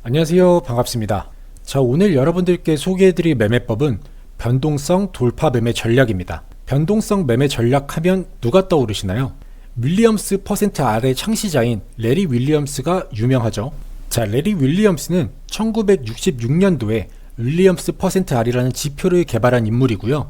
안녕하세요. 반갑습니다. 자, 오늘 여러분들께 소개해드릴 매매법은 변동성 돌파 매매 전략입니다. 변동성 매매 전략 하면 누가 떠오르시나요? 윌리엄스 퍼센트 R의 창시자인 레리 윌리엄스가 유명하죠. 자, 레리 윌리엄스는 1966년도에 윌리엄스 퍼센트 R이라는 지표를 개발한 인물이고요.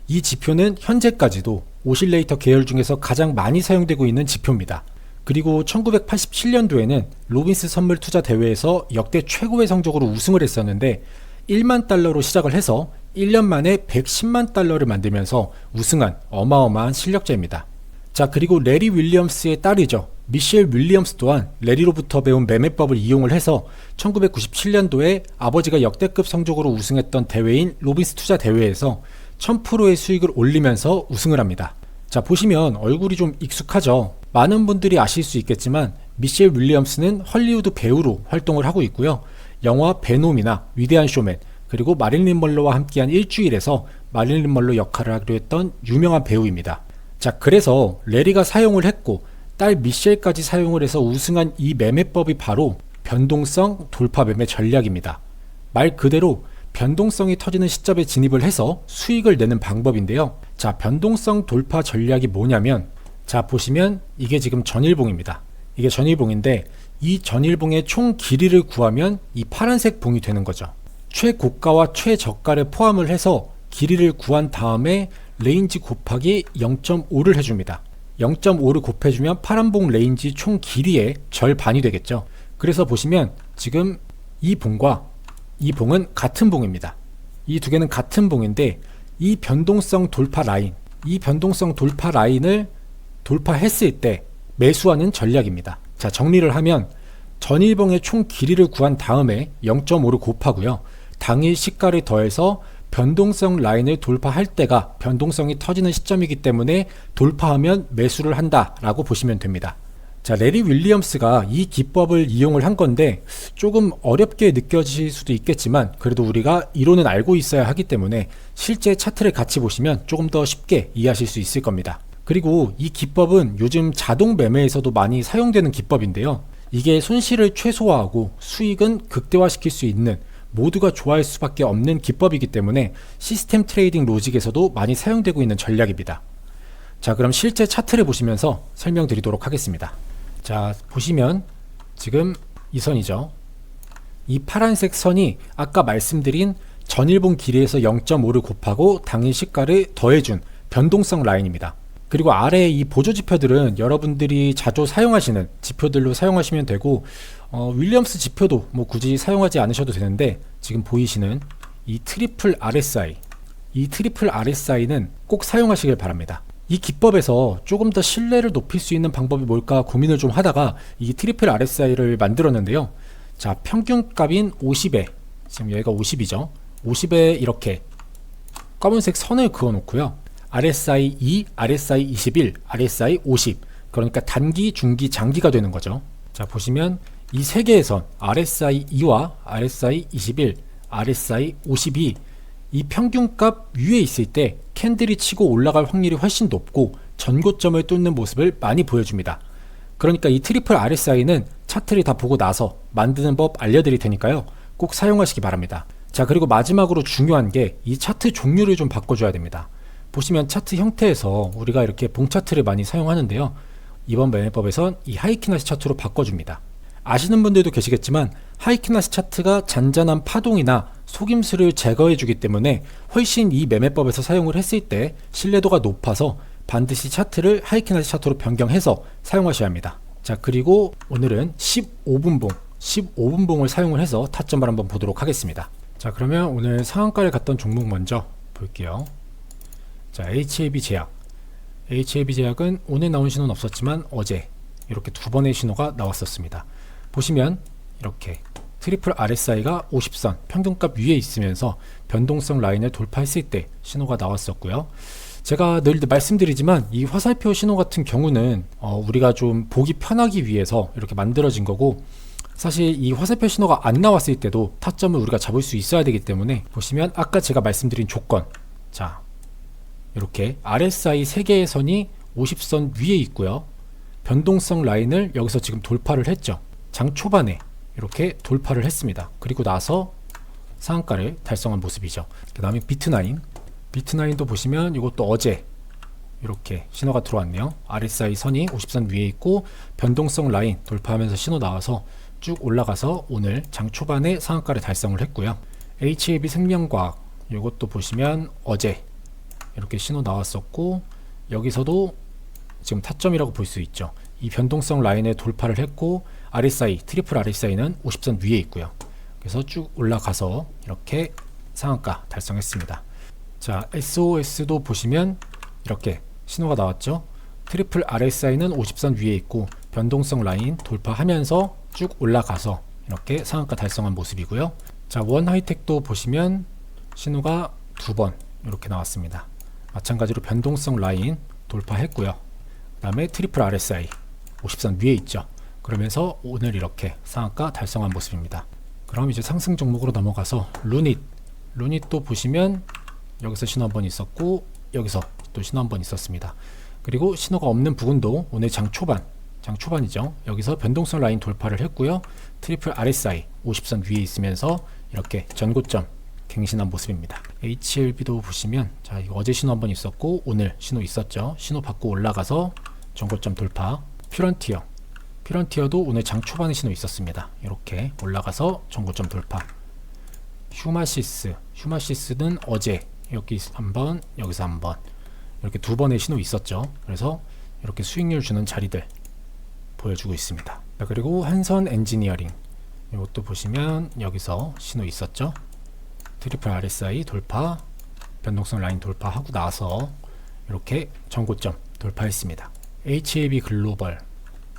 이 지표는 현재까지도 오실레이터 계열 중에서 가장 많이 사용되고 있는 지표입니다. 그리고 1987년도에는 로빈스 선물 투자 대회에서 역대 최고의 성적으로 우승을 했었는데 1만 달러로 시작을 해서 1년 만에 110만 달러를 만들면서 우승한 어마어마한 실력자입니다. 자, 그리고 레리 윌리엄스의 딸이죠. 미셸 윌리엄스 또한 레리로부터 배운 매매법을 이용을 해서 1997년도에 아버지가 역대급 성적으로 우승했던 대회인 로빈스 투자 대회에서 1000%의 수익을 올리면서 우승을 합니다. 자, 보시면 얼굴이 좀 익숙하죠. 많은 분들이 아실 수 있겠지만 미셸 윌리엄스는 헐리우드 배우로 활동을 하고 있고요. 영화 베놈이나 위대한 쇼맨, 그리고 마릴린 먼로와 함께한 일주일에서 마릴린 먼로 역할을 하기로 했던 유명한 배우입니다. 자, 그래서 레리가 사용을 했고 딸 미셸까지 사용을 해서 우승한 이 매매법이 바로 변동성 돌파 매매 전략입니다. 말 그대로 변동성이 터지는 시점에 진입을 해서 수익을 내는 방법인데요. 자, 변동성 돌파 전략이 뭐냐면, 자, 보시면 이게 지금 전일봉입니다. 이게 전일봉인데 이 전일봉의 총 길이를 구하면 이 파란색 봉이 되는 거죠. 최고가와 최저가를 포함을 해서 길이를 구한 다음에 레인지 곱하기 0.5를 해줍니다. 0.5를 곱해주면 파란봉 레인지 총 길이의 절반이 되겠죠. 그래서 보시면 지금 이 봉과 이 봉은 같은 봉입니다. 이 두 개는 같은 봉인데 이 변동성 돌파 라인, 이 변동성 돌파 라인을 돌파했을 때 매수하는 전략입니다. 자, 정리를 하면 전일봉의 총 길이를 구한 다음에 0.5를 곱하고요. 당일 시가를 더해서 변동성 라인을 돌파할 때가 변동성이 터지는 시점이기 때문에 돌파하면 매수를 한다라고 보시면 됩니다. 자, 레리 윌리엄스가 이 기법을 이용을 한 건데 조금 어렵게 느껴질 수도 있겠지만 그래도 우리가 이론은 알고 있어야 하기 때문에 실제 차트를 같이 보시면 조금 더 쉽게 이해하실 수 있을 겁니다. 그리고 이 기법은 요즘 자동 매매에서도 많이 사용되는 기법인데요. 이게 손실을 최소화하고 수익은 극대화시킬 수 있는, 모두가 좋아할 수밖에 없는 기법이기 때문에 시스템 트레이딩 로직에서도 많이 사용되고 있는 전략입니다. 자, 그럼 실제 차트를 보시면서 설명드리도록 하겠습니다. 자, 보시면 지금 이 선이죠. 이 파란색 선이 아까 말씀드린 전일봉 길이에서 0.5를 곱하고 당일 시가를 더해준 변동성 라인입니다. 그리고 아래에 이 보조지표들은 여러분들이 자주 사용하시는 지표들로 사용하시면 되고 윌리엄스 지표도 뭐 굳이 사용하지 않으셔도 되는데 지금 보이시는 이 트리플 RSI, 이 트리플 RSI는 꼭 사용하시길 바랍니다. 이 기법에서 조금 더 신뢰를 높일 수 있는 방법이 뭘까 고민을 좀 하다가 이 트리플 RSI를 만들었는데요. 자, 평균값인 50에, 지금 여기가 50이죠. 50에 이렇게 검은색 선을 그어 놓고요. RSI 2, RSI 21, RSI 50, 그러니까 단기, 중기, 장기가 되는 거죠. 자, 보시면 이 세 개의 선 RSI 2와 RSI 21, RSI 52, 이 평균값 위에 있을 때 캔들이 치고 올라갈 확률이 훨씬 높고 전고점을 뚫는 모습을 많이 보여줍니다. 그러니까 이 트리플 RSI는 차트를 다 보고 나서 만드는 법 알려드릴 테니까요. 꼭 사용하시기 바랍니다. 자, 그리고 마지막으로 중요한 게 이 차트 종류를 좀 바꿔줘야 됩니다. 보시면 차트 형태에서 우리가 이렇게 봉 차트를 많이 사용하는데요. 이번 매매법에선 이 하이키나시 차트로 바꿔줍니다. 아시는 분들도 계시겠지만 하이키나시 차트가 잔잔한 파동이나 속임수를 제거해주기 때문에 훨씬 이 매매법에서 사용을 했을 때 신뢰도가 높아서 반드시 차트를 하이키나시 차트로 변경해서 사용하셔야 합니다. 자, 그리고 오늘은 15분봉을 사용을 해서 타점을 한번 보도록 하겠습니다. 자, 그러면 오늘 상한가를 갔던 종목 먼저 볼게요. 자, HAB 제약. HAB 제약은 오늘 나온 신호는 없었지만 어제 이렇게 두 번의 신호가 나왔었습니다. 보시면 이렇게 트리플 RSI가 50선 평균값 위에 있으면서 변동성 라인을 돌파했을 때 신호가 나왔었고요. 제가 늘 말씀드리지만 이 화살표 신호 같은 경우는 우리가 좀 보기 편하기 위해서 이렇게 만들어진 거고, 사실 이 화살표 신호가 안 나왔을 때도 타점을 우리가 잡을 수 있어야 되기 때문에 보시면 아까 제가 말씀드린 조건, 자, 이렇게 RSI 3개의 선이 50선 위에 있고요. 변동성 라인을 여기서 지금 돌파를 했죠. 장 초반에 이렇게 돌파를 했습니다. 그리고 나서 상한가를 달성한 모습이죠. 그 다음에 비트9도 보시면 이것도 어제 이렇게 신호가 들어왔네요. RSI 선이 50선 위에 있고 변동성 라인 돌파하면서 신호 나와서 쭉 올라가서 오늘 장 초반에 상한가를 달성을 했고요. HAB 생명과학 이것도 보시면 어제 이렇게 신호 나왔었고 여기서도 지금 타점이라고 볼 수 있죠. 이 변동성 라인에 돌파를 했고 트리플 RSI는 50선 위에 있고요. 그래서 쭉 올라가서 이렇게 상한가 달성했습니다. 자, SOS도 보시면 이렇게 신호가 나왔죠. 트리플 RSI는 50선 위에 있고 변동성 라인 돌파하면서 쭉 올라가서 이렇게 상한가 달성한 모습이고요. 자, 원하이텍도 보시면 신호가 두 번 이렇게 나왔습니다. 마찬가지로 변동성 라인 돌파했고요. 그 다음에 트리플 RSI 50선 위에 있죠. 그러면서 오늘 이렇게 상한가 달성한 모습입니다. 그럼 이제 상승 종목으로 넘어가서 루닛도 보시면 여기서 신호 한번 있었고 여기서 또 신호 한번 있었습니다. 그리고 신호가 없는 부분도 오늘 장 초반이죠. 여기서 변동성 라인 돌파를 했고요. 트리플 RSI 50선 위에 있으면서 이렇게 전고점 갱신한 모습입니다. HLB도 보시면 자, 이거 어제 신호 한번 있었고 오늘 신호 있었죠. 신호 받고 올라가서 전고점 돌파. 퓨런티어도 오늘 장 초반에 신호 있었습니다. 이렇게 올라가서 전고점 돌파. 휴마시스는 어제 여기 한번 여기서 한번 이렇게 두 번의 신호 있었죠. 그래서 이렇게 수익률 주는 자리들 보여주고 있습니다. 자, 그리고 한선 엔지니어링 이것도 보시면 여기서 신호 있었죠. 트리플 RSI 돌파, 변동성 라인 돌파하고 나서 이렇게 전고점 돌파했습니다. HAB 글로벌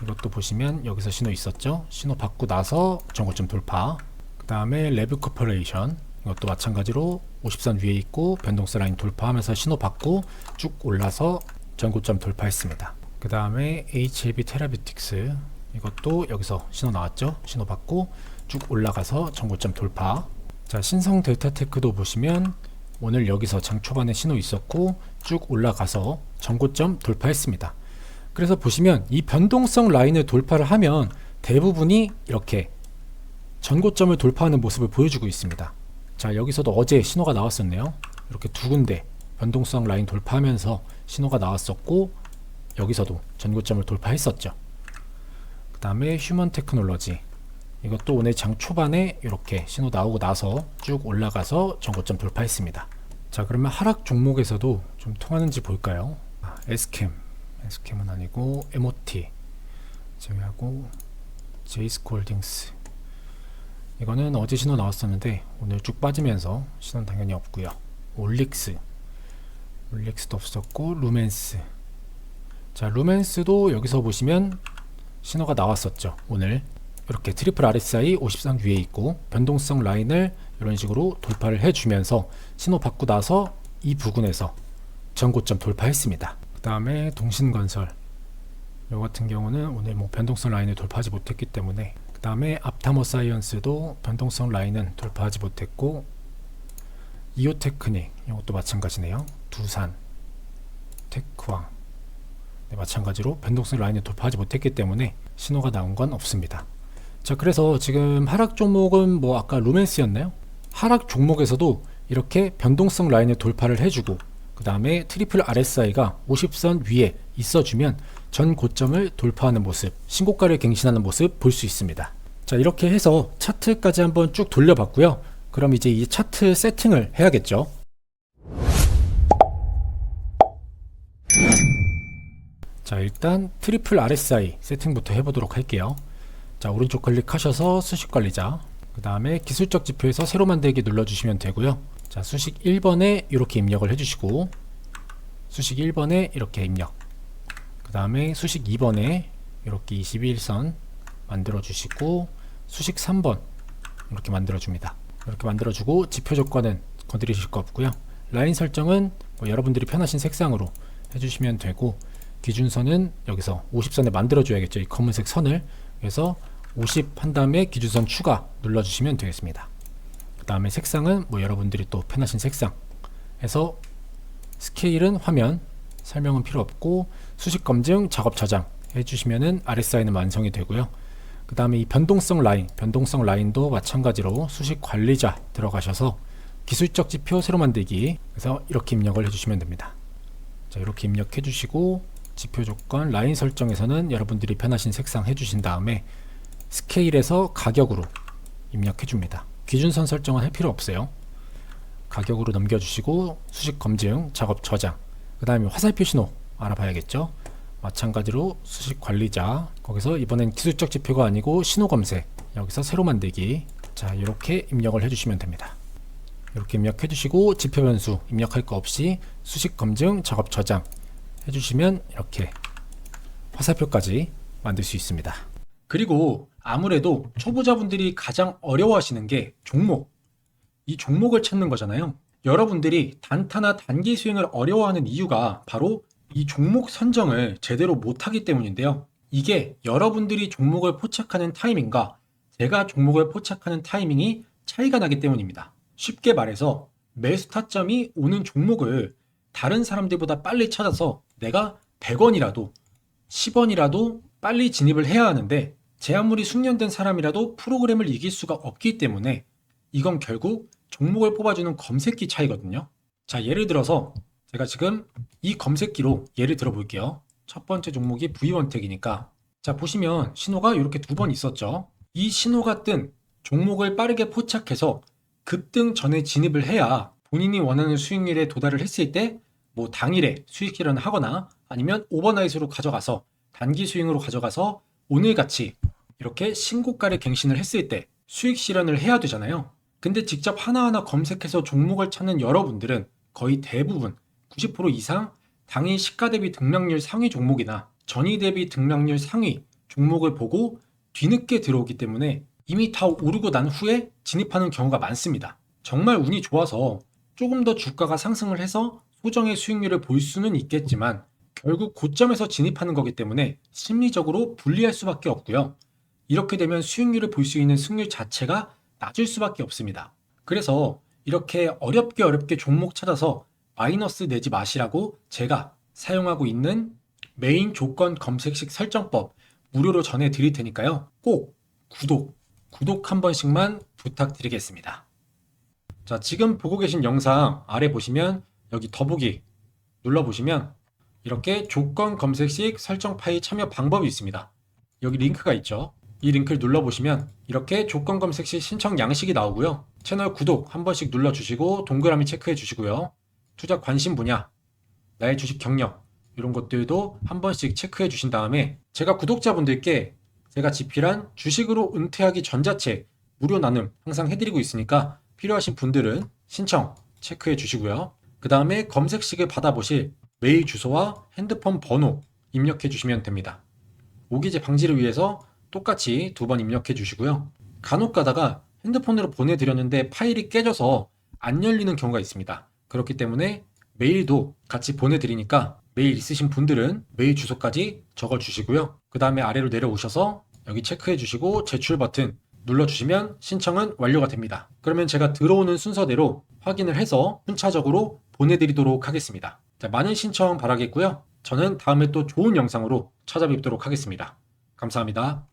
이것도 보시면 여기서 신호 있었죠. 신호 받고 나서 전고점 돌파. 그 다음에 레브 코퍼레이션 이것도 마찬가지로 50선 위에 있고 변동성 라인 돌파하면서 신호 받고 쭉 올라서 전고점 돌파했습니다. 그 다음에 HAB 테라뷰틱스 이것도 여기서 신호 나왔죠. 신호 받고 쭉 올라가서 전고점 돌파. 자, 신성 델타테크도 보시면 오늘 여기서 장 초반에 신호 있었고 쭉 올라가서 전고점 돌파했습니다. 그래서 보시면 이 변동성 라인을 돌파를 하면 대부분이 이렇게 전고점을 돌파하는 모습을 보여주고 있습니다. 자, 여기서도 어제 신호가 나왔었네요. 이렇게 두 군데 변동성 라인 돌파하면서 신호가 나왔었고 여기서도 전고점을 돌파했었죠. 그 다음에 휴먼 테크놀로지 이것도 오늘 장 초반에 이렇게 신호 나오고 나서 쭉 올라가서 전고점 돌파했습니다. 자, 그러면 하락 종목에서도 좀 통하는지 볼까요? SCAM은 아니고 MOT 제외하고 제이스코홀딩스 이거는 어제 신호 나왔었는데 오늘 쭉 빠지면서 신호는 당연히 없고요. 올릭스도 없었고 루멘스. 자, 루멘스도 여기서 보시면 신호가 나왔었죠. 오늘 이렇게 트리플 RSI 50선 위에 있고 변동성 라인을 이런 식으로 돌파를 해주면서 신호 받고 나서 이 부근에서 전고점 돌파했습니다. 그 다음에 동신건설 이 같은 경우는 오늘 변동성 라인을 돌파하지 못했기 때문에 그 다음에 앞타머 사이언스도 변동성 라인은 돌파하지 못했고 이오테크닉 이것도 마찬가지네요. 두산 테크왕 마찬가지로 변동성 라인을 돌파하지 못했기 때문에 신호가 나온 건 없습니다. 자, 그래서 지금 하락 종목은 아까 루멘스였나요? 하락 종목에서도 이렇게 변동성 라인을 돌파를 해주고 그 다음에 트리플 RSI가 50선 위에 있어주면 전 고점을 돌파하는 모습, 신고가를 갱신하는 모습 볼 수 있습니다. 자, 이렇게 해서 차트까지 한번 쭉 돌려봤고요. 그럼 이제 이 차트 세팅을 해야겠죠. 자, 일단 트리플 RSI 세팅부터 해보도록 할게요. 자, 오른쪽 클릭하셔서 수식관리자 그 다음에 기술적 지표에서 새로 만들기 눌러주시면 되고요. 자, 수식 1번에 이렇게 입력을 해주시고 수식 1번에 이렇게 입력 그 다음에 수식 2번에 이렇게 21선 만들어 주시고 수식 3번 이렇게 만들어 줍니다. 이렇게 만들어 주고 지표 조건은 건드리실 거 없고요. 라인 설정은 여러분들이 편하신 색상으로 해주시면 되고 기준선은 여기서 50선에 만들어 줘야겠죠. 이 검은색 선을. 그래서 50 한 다음에 기준선 추가 눌러주시면 되겠습니다. 그 다음에 색상은 여러분들이 또 편하신 색상 해서 스케일은 화면 설명은 필요 없고 수식 검증 작업 저장 해주시면은 RSI는 완성이 되고요. 그 그 다음에 이 변동성 라인도 마찬가지로 수식 관리자 들어가셔서 기술적 지표 새로 만들기, 그래서 이렇게 입력을 해주시면 됩니다. 자, 이렇게 입력해 주시고 지표 조건 라인 설정에서는 여러분들이 편하신 색상 해주신 다음에 스케일에서 가격으로 입력해 줍니다. 기준선 설정은 할 필요 없어요. 가격으로 넘겨주시고 수식 검증, 작업 저장, 그 다음에 화살표 신호 알아봐야겠죠. 마찬가지로 수식 관리자, 거기서 이번엔 기술적 지표가 아니고 신호 검색, 여기서 새로 만들기. 자, 이렇게 입력을 해주시면 됩니다. 이렇게 입력해 주시고 지표 변수 입력할 거 없이 수식 검증, 작업 저장 해주시면 이렇게 화살표까지 만들 수 있습니다. 그리고 아무래도 초보자분들이 가장 어려워하시는 게 종목, 이 종목을 찾는 거잖아요. 여러분들이 단타나 단기 수익을 어려워하는 이유가 바로 이 종목 선정을 제대로 못하기 때문인데요. 이게 여러분들이 종목을 포착하는 타이밍과 제가 종목을 포착하는 타이밍이 차이가 나기 때문입니다. 쉽게 말해서 매수 타점이 오는 종목을 다른 사람들보다 빨리 찾아서 내가 100원이라도 10원이라도 빨리 진입을 해야 하는데, 제 아무리 숙련된 사람이라도 프로그램을 이길 수가 없기 때문에 이건 결국 종목을 뽑아주는 검색기 차이거든요. 자, 예를 들어서 제가 지금 이 검색기로 예를 들어 볼게요. 첫 번째 종목이 V1택이니까, 자, 보시면 신호가 이렇게 두 번 있었죠. 이 신호가 뜬 종목을 빠르게 포착해서 급등 전에 진입을 해야 본인이 원하는 수익률에 도달을 했을 때 뭐 당일에 수익 실현을 하거나 아니면 오버나잇으로 가져가서 단기 스윙으로 가져가서 오늘같이 이렇게 신고가를 갱신을 했을 때 수익 실현을 해야 되잖아요. 근데 직접 하나하나 검색해서 종목을 찾는 여러분들은 거의 대부분 90% 이상 당일 시가 대비 등락률 상위 종목이나 전이 대비 등락률 상위 종목을 보고 뒤늦게 들어오기 때문에 이미 다 오르고 난 후에 진입하는 경우가 많습니다. 정말 운이 좋아서 조금 더 주가가 상승을 해서 소정의 수익률을 볼 수는 있겠지만 결국 고점에서 진입하는 거기 때문에 심리적으로 불리할 수밖에 없고요. 이렇게 되면 수익률을 볼 수 있는 승률 자체가 낮을 수밖에 없습니다. 그래서 이렇게 어렵게 종목 찾아서 마이너스 내지 마시라고 제가 사용하고 있는 메인 조건 검색식 설정법 무료로 전해드릴 테니까요. 꼭 구독 한 번씩만 부탁드리겠습니다. 자, 지금 보고 계신 영상 아래 보시면 여기 더보기 눌러보시면 이렇게 조건 검색식 설정 파일 참여 방법이 있습니다. 여기 링크가 있죠. 이 링크를 눌러보시면 이렇게 조건 검색식 신청 양식이 나오고요. 채널 구독 한 번씩 눌러주시고 동그라미 체크해 주시고요. 투자 관심 분야, 나의 주식 경력 이런 것들도 한 번씩 체크해 주신 다음에 제가 구독자분들께 제가 집필한 주식으로 은퇴하기 전자책 무료 나눔 항상 해드리고 있으니까 필요하신 분들은 신청 체크해 주시고요. 그 다음에 검색식을 받아보실 메일 주소와 핸드폰 번호 입력해 주시면 됩니다. 오기재 방지를 위해서 똑같이 2번 입력해 주시고요. 간혹 가다가 핸드폰으로 보내드렸는데 파일이 깨져서 안 열리는 경우가 있습니다. 그렇기 때문에 메일도 같이 보내드리니까 메일 있으신 분들은 메일 주소까지 적어 주시고요. 그 다음에 아래로 내려오셔서 여기 체크해 주시고 제출 버튼 눌러주시면 신청은 완료가 됩니다. 그러면 제가 들어오는 순서대로 확인을 해서 순차적으로 보내드리도록 하겠습니다. 자, 많은 신청 바라겠고요. 저는 다음에 또 좋은 영상으로 찾아뵙도록 하겠습니다. 감사합니다.